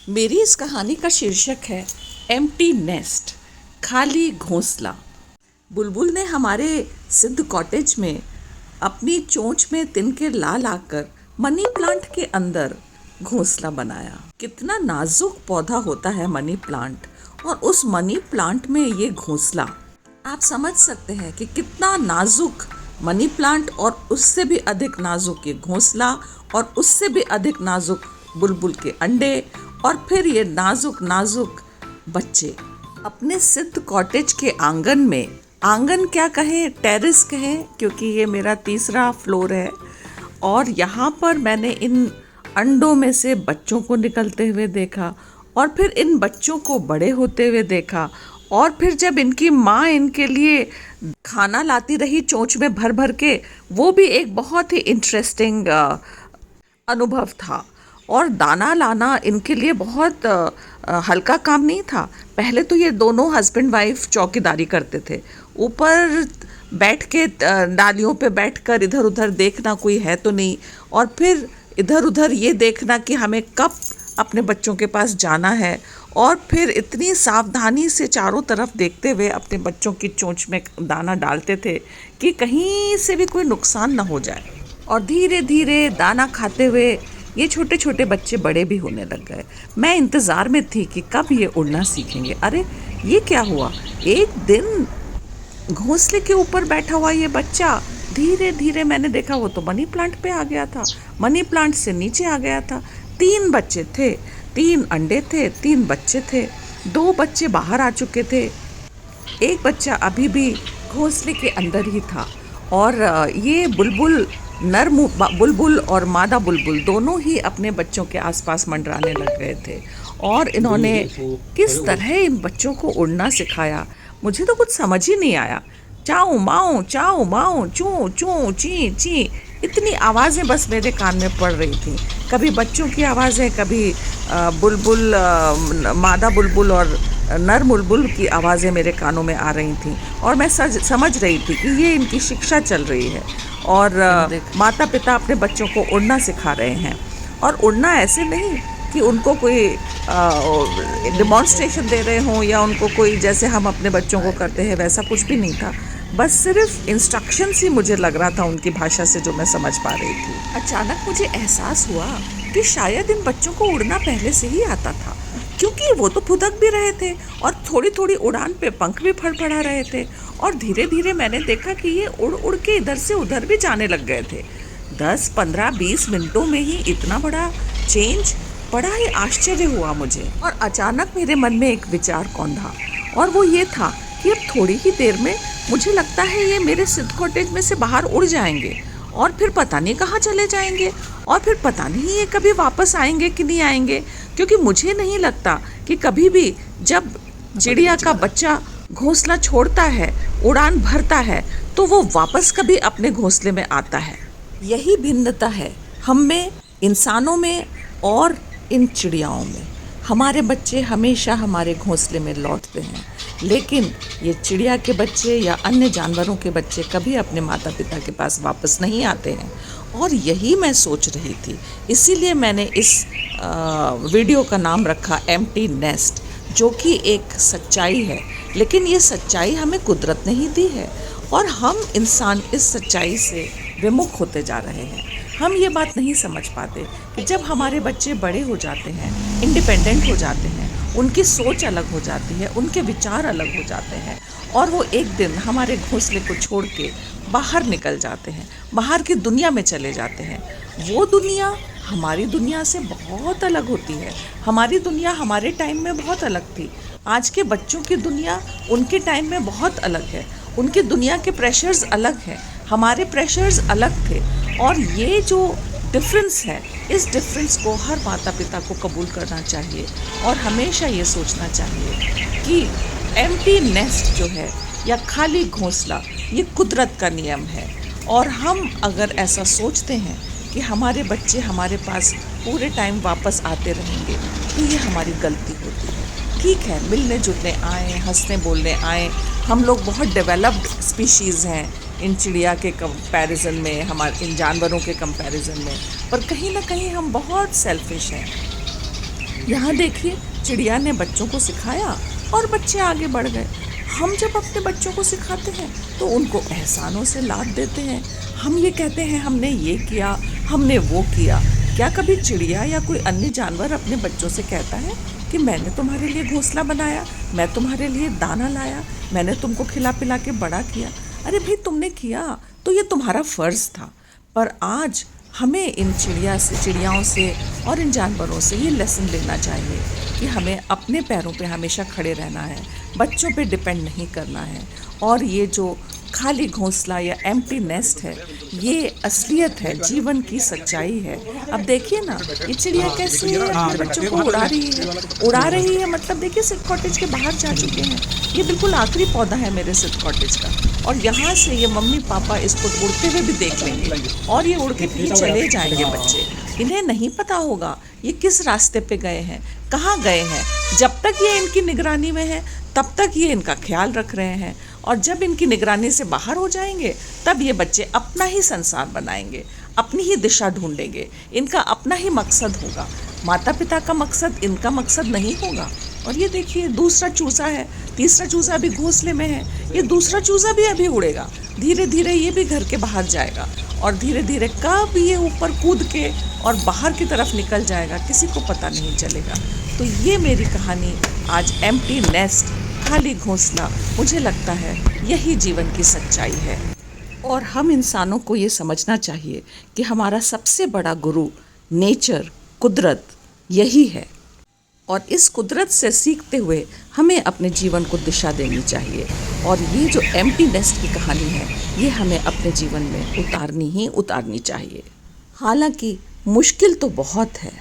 मेरी इस कहानी का शीर्षक है एम्प्टी नेस्ट, खाली घोंसला। बुलबुल ने हमारे सिद्ध कॉटेज में अपनी चोंच में तिनके ला लाकर मनी प्लांट के अंदर घोंसला बनाया। कितना नाजुक पौधा होता है मनी प्लांट, और उस मनी प्लांट में ये घोंसला। आप समझ सकते हैं कि कितना नाजुक मनी प्लांट, और उससे भी अधिक नाजुक ये घोंसला, और उससे भी अधिक नाजुक बुलबुल के अंडे, और फिर ये नाजुक नाजुक बच्चे। अपने सिद्ध कॉटेज के आंगन में, आंगन क्या कहें, टेरेस कहें, क्योंकि ये मेरा तीसरा फ्लोर है, और यहाँ पर मैंने इन अंडों में से बच्चों को निकलते हुए देखा, और फिर इन बच्चों को बड़े होते हुए देखा, और फिर जब इनकी माँ इनके लिए खाना लाती रही चोंच में भर भर के, वो भी एक बहुत ही इंटरेस्टिंग अनुभव था। और दाना लाना इनके लिए बहुत हल्का काम नहीं था। पहले तो ये दोनों हस्बैंड वाइफ चौकीदारी करते थे, ऊपर बैठ के डालियों पे बैठकर इधर उधर देखना कोई है तो नहीं, और फिर इधर उधर ये देखना कि हमें कब अपने बच्चों के पास जाना है, और फिर इतनी सावधानी से चारों तरफ देखते हुए अपने बच्चों की चोंच में दाना डालते थे कि कहीं से भी कोई नुकसान ना हो जाए। और धीरे धीरे दाना खाते हुए ये छोटे छोटे बच्चे बड़े भी होने लग गए। मैं इंतज़ार में थी कि कब ये उड़ना सीखेंगे। अरे ये क्या हुआ, एक दिन घोंसले के ऊपर बैठा हुआ ये बच्चा धीरे धीरे मैंने देखा वो तो मनी प्लांट पे आ गया था, मनी प्लांट से नीचे आ गया था। 3 बच्चे थे, 3 अंडे थे, 3 बच्चे थे। 2 बच्चे बाहर आ चुके थे, एक बच्चा अभी भी घोंसले के अंदर ही था। और ये बुलबुल, नर बुलबुल और मादा बुलबुल दोनों ही अपने बच्चों के आसपास मंडराने लग गए थे, और इन्होंने किस तरह इन बच्चों को उड़ना सिखाया, मुझे तो कुछ समझ ही नहीं आया। चाऊ माऊ चू चू ची ची, इतनी आवाज़ें बस मेरे कान में पड़ रही थी। कभी बच्चों की आवाज़ें, कभी बुलबुल, मादा बुलबुल और नर बुलबुल की आवाज़ें मेरे कानों में आ रही थी, और मैं समझ रही थी कि ये इनकी शिक्षा चल रही है, और माता पिता अपने बच्चों को उड़ना सिखा रहे हैं। और उड़ना ऐसे नहीं कि उनको कोई डिमॉन्स्ट्रेशन दे रहे हों, या उनको कोई, जैसे हम अपने बच्चों को करते हैं वैसा कुछ भी नहीं था। बस सिर्फ इंस्ट्रक्शंस ही मुझे लग रहा था उनकी भाषा से, जो मैं समझ पा रही थी। अचानक मुझे एहसास हुआ कि शायद इन बच्चों को उड़ना पहले से ही आता था, क्योंकि वो तो फुदक भी रहे थे और थोड़ी थोड़ी उड़ान पे पंख भी फड़फड़ा रहे थे। और धीरे धीरे मैंने देखा कि ये उड़ उड़ के इधर से उधर भी जाने लग गए थे। 10, 15, 20 मिनटों में ही इतना बड़ा चेंज, बड़ा ही आश्चर्य हुआ मुझे। और अचानक मेरे मन में एक विचार कौंधा, और वो ये था कि अब थोड़ी ही देर में मुझे लगता है ये मेरे सिद्ध कॉटेज में से बाहर उड़ जाएंगे, और फिर पता नहीं कहाँ चले जाएंगे, और फिर पता नहीं ये कभी वापस आएंगे कि नहीं आएंगे। क्योंकि मुझे नहीं लगता कि कभी भी जब चिड़िया का बच्चा घोंसला छोड़ता है, उड़ान भरता है, तो वो वापस कभी अपने घोंसले में आता है। यही भिन्नता है हम में, इंसानों में और इन चिड़ियाओं में। हमारे बच्चे हमेशा हमारे घोंसले में लौटते हैं, लेकिन ये चिड़िया के बच्चे या अन्य जानवरों के बच्चे कभी अपने माता पिता के पास वापस नहीं आते हैं। और यही मैं सोच रही थी, इसीलिए मैंने इस वीडियो का नाम रखा एम्प्टी नेस्ट, जो कि एक सच्चाई है। लेकिन ये सच्चाई हमें कुदरत ने ही दी है, और हम इंसान इस सच्चाई से विमुख होते जा रहे हैं। हम ये बात नहीं समझ पाते कि जब हमारे बच्चे बड़े हो जाते हैं, इंडिपेंडेंट हो जाते हैं, उनकी सोच अलग हो जाती है, उनके विचार अलग हो जाते हैं, और वो एक दिन हमारे घोंसले को छोड़ के बाहर निकल जाते हैं, बाहर की दुनिया में चले जाते हैं। वो दुनिया हमारी दुनिया से बहुत अलग होती है। हमारी दुनिया हमारे टाइम में बहुत अलग थी। आज के बच्चों की दुनिया उनके टाइम में बहुत अलग है। उनकी दुनिया के प्रेशर्स अलग हैं, हमारे प्रेशर्स अलग थे। और ये जो डिफरेंस है, इस डिफरेंस को हर माता पिता को कबूल करना चाहिए, और हमेशा ये सोचना चाहिए कि एम्प्टी नेस्ट जो है, या खाली घोंसला, ये कुदरत का नियम है। और हम अगर ऐसा सोचते हैं कि हमारे बच्चे हमारे पास पूरे टाइम वापस आते रहेंगे, तो ये हमारी गलती होती है। ठीक है, मिलने जुलने आए, हंसने बोलने आए, हम लोग बहुत डेवलप्ड स्पीशीज़ हैं इन चिड़िया के कंपैरिजन में, इन जानवरों के कंपैरिजन में, पर कहीं ना कहीं हम बहुत सेल्फिश हैं। यहाँ देखिए, चिड़िया ने बच्चों को सिखाया और बच्चे आगे बढ़ गए। हम जब अपने बच्चों को सिखाते हैं तो उनको एहसानों से लाद देते हैं। हम ये कहते हैं हमने ये किया, हमने वो किया। क्या कभी चिड़िया या कोई अन्य जानवर अपने बच्चों से कहता है कि मैंने तुम्हारे लिए घोंसला बनाया, मैं तुम्हारे लिए दाना लाया, मैंने तुमको खिला पिला के बड़ा किया? अरे भाई, तुमने किया तो ये तुम्हारा फ़र्ज़ था। पर आज हमें इन चिड़ियाओं से और इन जानवरों से ये लेसन लेना चाहिए कि हमें अपने पैरों पे हमेशा खड़े रहना है, बच्चों पे डिपेंड नहीं करना है। और ये जो खाली घोंसला या एम्प्टी नेस्ट है, ये असलियत है, जीवन की सच्चाई है। अब देखिए ना, ये चिड़िया कैसे अपने बच्चों को उड़ा रही है। मतलब देखिए, सिड कॉटेज के बाहर जा चुके हैं। ये बिल्कुल आखिरी पौधा है मेरे सिड कॉटेज का, और यहाँ से ये मम्मी पापा इसको उड़ते हुए भी देख लेंगे और ये उड़ के भी चले जाएंगे बच्चे। इन्हें नहीं पता होगा ये किस रास्ते पे गए हैं, कहाँ गए हैं। जब तक ये इनकी निगरानी में है तब तक ये इनका ख्याल रख रहे हैं, और जब इनकी निगरानी से बाहर हो जाएंगे तब ये बच्चे अपना ही संसार बनाएंगे, अपनी ही दिशा ढूंढेंगे। इनका अपना ही मकसद होगा, माता पिता का मकसद इनका मकसद नहीं होगा। और ये देखिए, दूसरा चूजा है, तीसरा चूजा अभी घोंसले में है, ये दूसरा चूजा भी अभी उड़ेगा। धीरे धीरे ये भी घर के बाहर जाएगा, और धीरे धीरे कब ये ऊपर कूद के और बाहर की तरफ निकल जाएगा किसी को पता नहीं चलेगा। तो ये मेरी कहानी आज एम्प्टी नेस्ट, खाली घोंसला, मुझे लगता है यही जीवन की सच्चाई है। और हम इंसानों को ये समझना चाहिए कि हमारा सबसे बड़ा गुरु नेचर, कुदरत यही है, और इस कुदरत से सीखते हुए हमें अपने जीवन को दिशा देनी चाहिए। और ये जो एम्प्टी नेस्ट की कहानी है, ये हमें अपने जीवन में उतारनी चाहिए। हालांकि मुश्किल तो बहुत है।